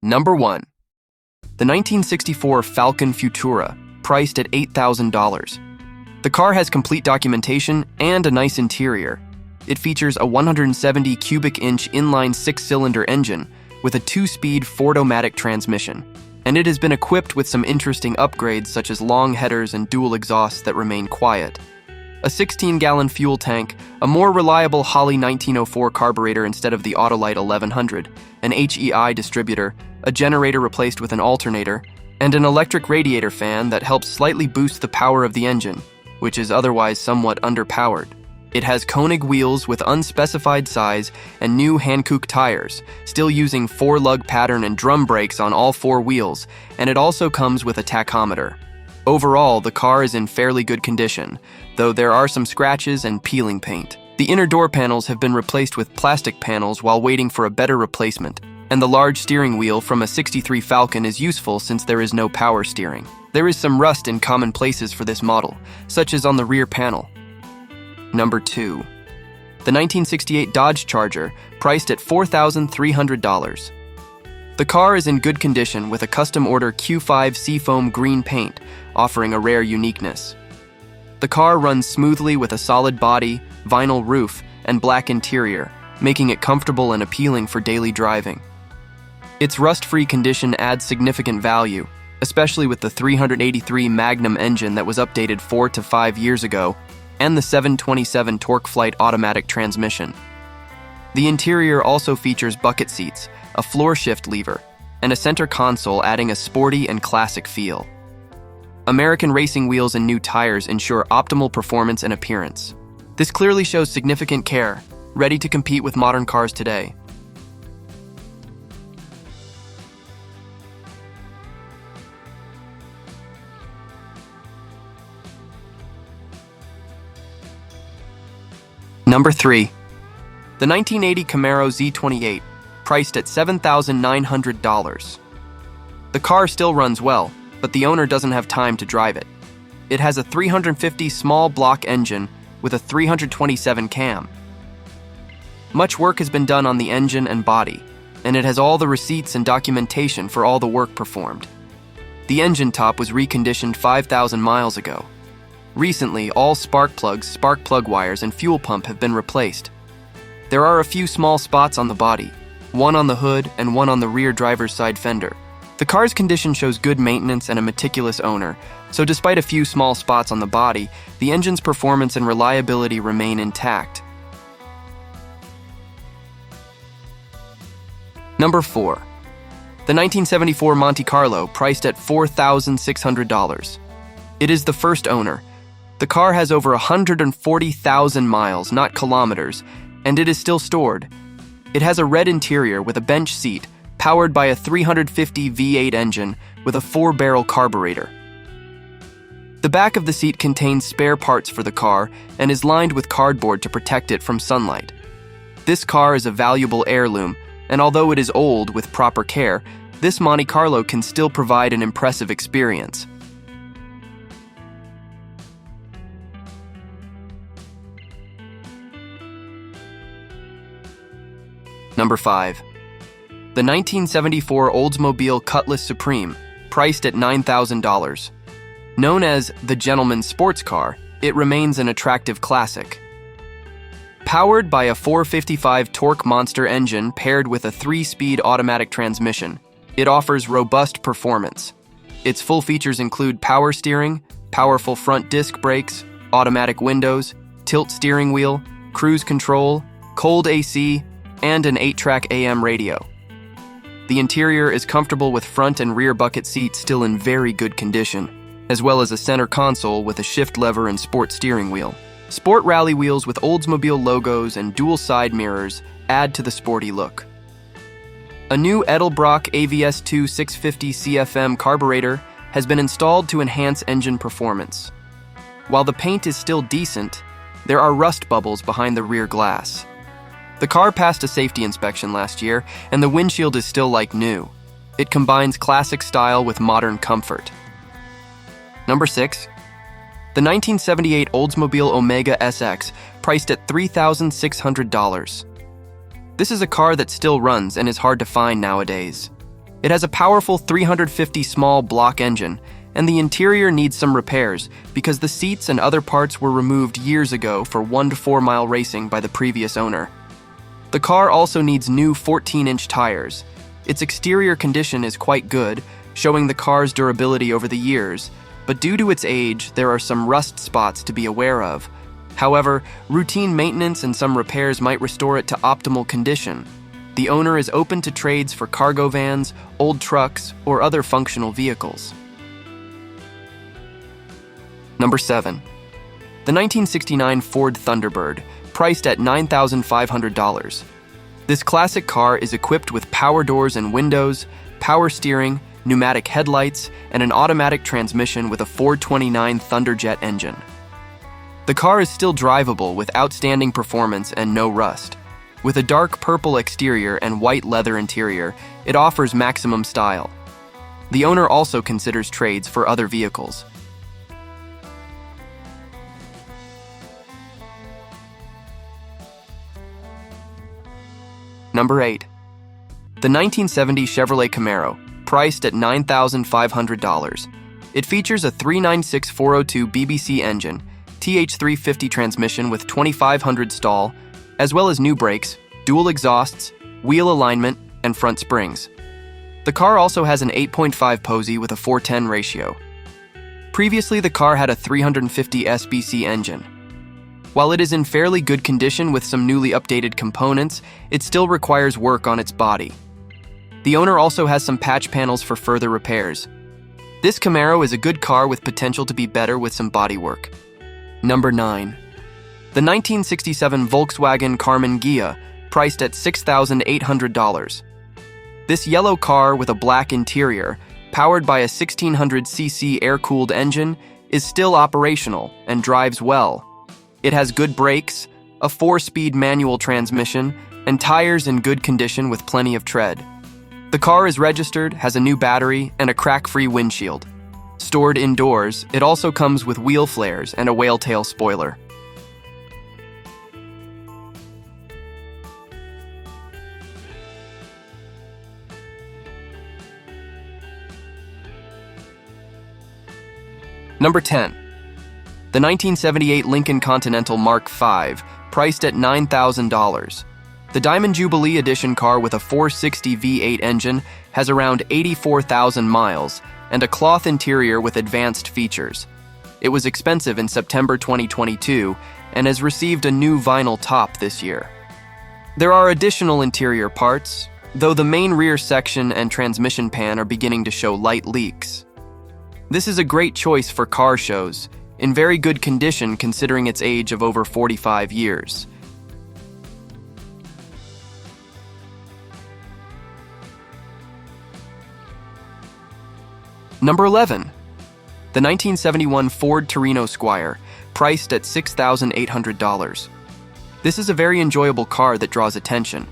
Number 1. The 1964 Falcon Futura, priced at $8,000. The car has complete documentation and a nice interior. It features a 170 cubic inch inline 6-cylinder engine with a 2-speed Ford-O-Matic transmission, and it has been equipped with some interesting upgrades such as long headers and dual exhausts that remain quiet. A 16-gallon fuel tank, a more reliable Holley 1904 carburetor instead of the Autolite 1100, an HEI distributor, a generator replaced with an alternator, and an electric radiator fan that helps slightly boost the power of the engine, which is otherwise somewhat underpowered. It has Koenig wheels with unspecified size and new Hankook tires, still using 4-lug pattern and drum brakes on all 4 wheels, and it also comes with a tachometer. Overall, the car is in fairly good condition, though there are some scratches and peeling paint. The inner door panels have been replaced with plastic panels while waiting for a better replacement, and the large steering wheel from a 63 Falcon is useful since there is no power steering. There is some rust in common places for this model, such as on the rear panel. Number 2. The 1968 Dodge Charger, priced at $4,300. The car is in good condition with a custom-order Q5 Seafoam green paint, offering a rare uniqueness. The car runs smoothly with a solid body, vinyl roof, and black interior, making it comfortable and appealing for daily driving. Its rust-free condition adds significant value, especially with the 383 Magnum engine that was updated 4 to 5 years ago, and the 727 TorqueFlite automatic transmission. The interior also features bucket seats, a floor shift lever, and a center console adding a sporty and classic feel. American racing wheels and new tires ensure optimal performance and appearance. This clearly shows significant care, ready to compete with modern cars today. Number 3. The 1980 Camaro Z28, priced at $7,900. The car still runs well, but the owner doesn't have time to drive it. It has a 350 small block engine with a 327 cam. Much work has been done on the engine and body, and it has all the receipts and documentation for all the work performed. The engine top was reconditioned 5,000 miles ago. Recently, all spark plugs, spark plug wires, and fuel pump have been replaced. There are a few small spots on the body, one on the hood and one on the rear driver's side fender. The car's condition shows good maintenance and a meticulous owner, so despite a few small spots on the body, the engine's performance and reliability remain intact. Number 4. The 1974 Monte Carlo, priced at $4,600. It is the first owner. The car has over 140,000 miles, not kilometers, and it is still stored. It has a red interior with a bench seat, powered by a 350 V8 engine with a 4-barrel carburetor. The back of the seat contains spare parts for the car and is lined with cardboard to protect it from sunlight. This car is a valuable heirloom, and although it is old with proper care, this Monte Carlo can still provide an impressive experience. Number 5. The 1974 Oldsmobile Cutlass Supreme, priced at $9,000. Known as the gentleman's sports car, it remains an attractive classic. Powered by a 455 torque monster engine paired with a 3-speed automatic transmission, it offers robust performance. Its full features include power steering, powerful front disc brakes, automatic windows, tilt steering wheel, cruise control, cold AC, and an 8-track AM radio. The interior is comfortable with front and rear bucket seats still in very good condition, as well as a center console with a shift lever and sport steering wheel. Sport rally wheels with Oldsmobile logos and dual side mirrors add to the sporty look. A new Edelbrock AVS2 650 CFM carburetor has been installed to enhance engine performance. While the paint is still decent, there are rust bubbles behind the rear glass. The car passed a safety inspection last year, and the windshield is still like new. It combines classic style with modern comfort. Number 6. The 1978 Oldsmobile Omega SX, priced at $3,600. This is a car that still runs and is hard to find nowadays. It has a powerful 350 small block engine, and the interior needs some repairs because the seats and other parts were removed years ago for 1 to 4 mile racing by the previous owner. The car also needs new 14-inch tires. Its exterior condition is quite good, showing the car's durability over the years, but due to its age, there are some rust spots to be aware of. However, routine maintenance and some repairs might restore it to optimal condition. The owner is open to trades for cargo vans, old trucks, or other functional vehicles. Number 7. The 1969 Ford Thunderbird, priced at $9,500. This classic car is equipped with power doors and windows, power steering, pneumatic headlights, and an automatic transmission with a 429 Thunderjet engine. The car is still drivable with outstanding performance and no rust. With a dark purple exterior and white leather interior, it offers maximum style. The owner also considers trades for other vehicles. Number 8. The 1970 Chevrolet Camaro, priced at $9,500. It features a 396-402 BBC engine, TH350 transmission with 2500 stall, as well as new brakes, dual exhausts, wheel alignment, and front springs. The car also has an 8.5 Posey with a 4:10 ratio. Previously, the car had a 350 SBC engine. While it is in fairly good condition with some newly updated components, it still requires work on its body. The owner also has some patch panels for further repairs. This Camaro is a good car with potential to be better with some body work. Number 9. The 1967 Volkswagen Karmann Ghia, priced at $6,800. This yellow car with a black interior, powered by a 1600cc air-cooled engine, is still operational and drives well. It has good brakes, a 4-speed manual transmission, and tires in good condition with plenty of tread. The car is registered, has a new battery, and a crack-free windshield. Stored indoors, it also comes with wheel flares and a whale tail spoiler. Number 10. The 1978 Lincoln Continental Mark V, priced at $9,000. The Diamond Jubilee Edition car with a 460 V8 engine has around 84,000 miles and a cloth interior with advanced features. It was expensive in September 2022 and has received a new vinyl top this year. There are additional interior parts, though the main rear section and transmission pan are beginning to show light leaks. This is a great choice for car shows, in very good condition considering its age of over 45 years. Number 11. The 1971 Ford Torino Squire, priced at $6,800. This is a very enjoyable car that draws attention.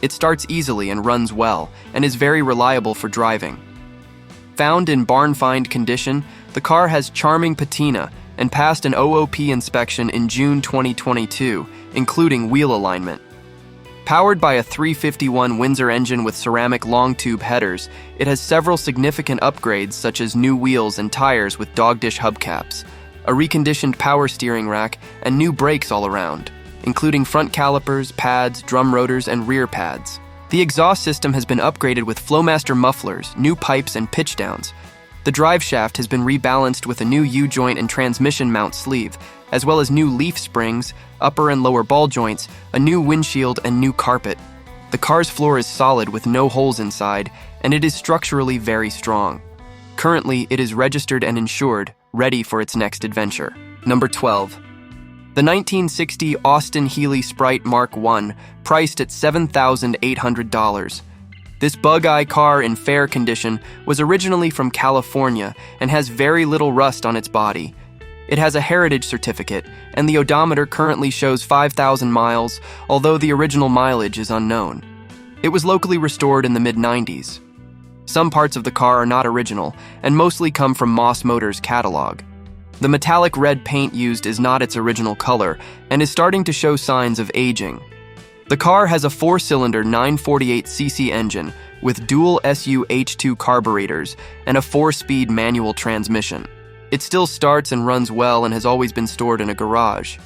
It starts easily and runs well, and is very reliable for driving. Found in barn-find condition, the car has charming patina and passed an OOP inspection in June 2022, including wheel alignment. Powered by a 351 Windsor engine with ceramic long-tube headers, it has several significant upgrades such as new wheels and tires with dogdish hubcaps, a reconditioned power steering rack, and new brakes all around, including front calipers, pads, drum rotors, and rear pads. The exhaust system has been upgraded with Flowmaster mufflers, new pipes, and pitch downs. The drive shaft has been rebalanced with a new U-joint and transmission mount sleeve, as well as new leaf springs, upper and lower ball joints, a new windshield, and new carpet. The car's floor is solid with no holes inside, and it is structurally very strong. Currently, it is registered and insured, ready for its next adventure. Number 12. The 1960 Austin Healey Sprite Mark I, priced at $7,800. This bug-eye car in fair condition was originally from California and has very little rust on its body. It has a heritage certificate, and the odometer currently shows 5,000 miles, although the original mileage is unknown. It was locally restored in the mid-90s. Some parts of the car are not original, and mostly come from Moss Motors' catalog. The metallic red paint used is not its original color, and is starting to show signs of aging. The car has a 4-cylinder 948cc engine with dual SU-H2 carburetors and a 4-speed manual transmission. It still starts and runs well and has always been stored in a garage.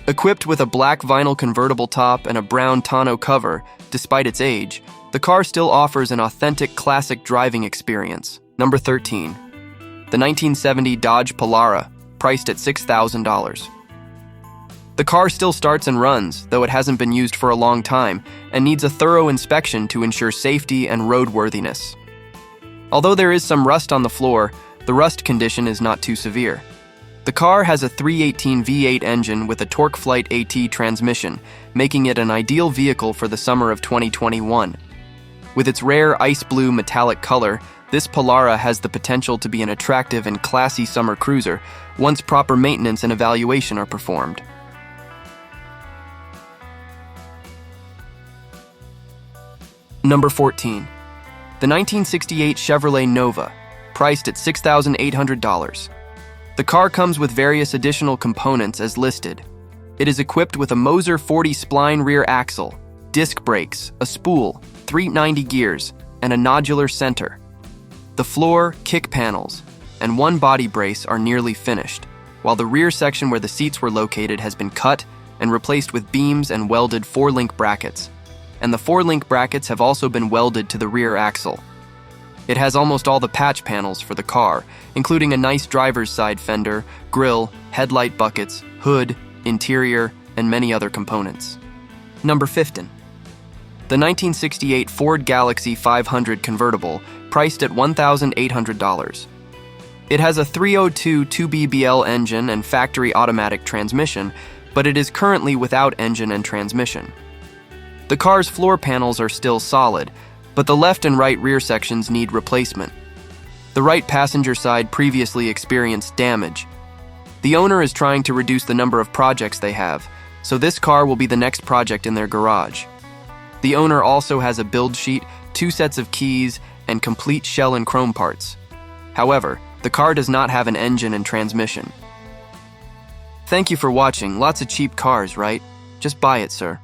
Equipped with a black vinyl convertible top and a brown tonneau cover, despite its age, the car still offers an authentic classic driving experience. Number 13. The 1970 Dodge Polara, priced at $6,000. The car still starts and runs, though it hasn't been used for a long time, and needs a thorough inspection to ensure safety and roadworthiness. Although there is some rust on the floor, the rust condition is not too severe. The car has a 318 V8 engine with a TorqueFlite AT transmission, making it an ideal vehicle for the summer of 2021. With its rare ice blue metallic color, this Polara has the potential to be an attractive and classy summer cruiser once proper maintenance and evaluation are performed. Number 14. The 1968 Chevrolet Nova, priced at $6,800. The car comes with various additional components as listed. It is equipped with a Moser 40 spline rear axle, disc brakes, a spool, 390 gears, and a nodular center. The floor, kick panels, and one body brace are nearly finished, while the rear section where the seats were located has been cut and replaced with beams and welded 4-link brackets. And the 4-link brackets have also been welded to the rear axle. It has almost all the patch panels for the car, including a nice driver's side fender, grille, headlight buckets, hood, interior, and many other components. Number 15. The 1968 Ford Galaxy 500 convertible, priced at $1,800. It has a 302 2BBL engine and factory automatic transmission, but it is currently without engine and transmission. The car's floor panels are still solid, but the left and right rear sections need replacement. The right passenger side previously experienced damage. The owner is trying to reduce the number of projects they have, so this car will be the next project in their garage. The owner also has a build sheet, 2 sets of keys, and complete shell and chrome parts. However, the car does not have an engine and transmission. Thank you for watching. Lots of cheap cars, right? Just buy it, sir.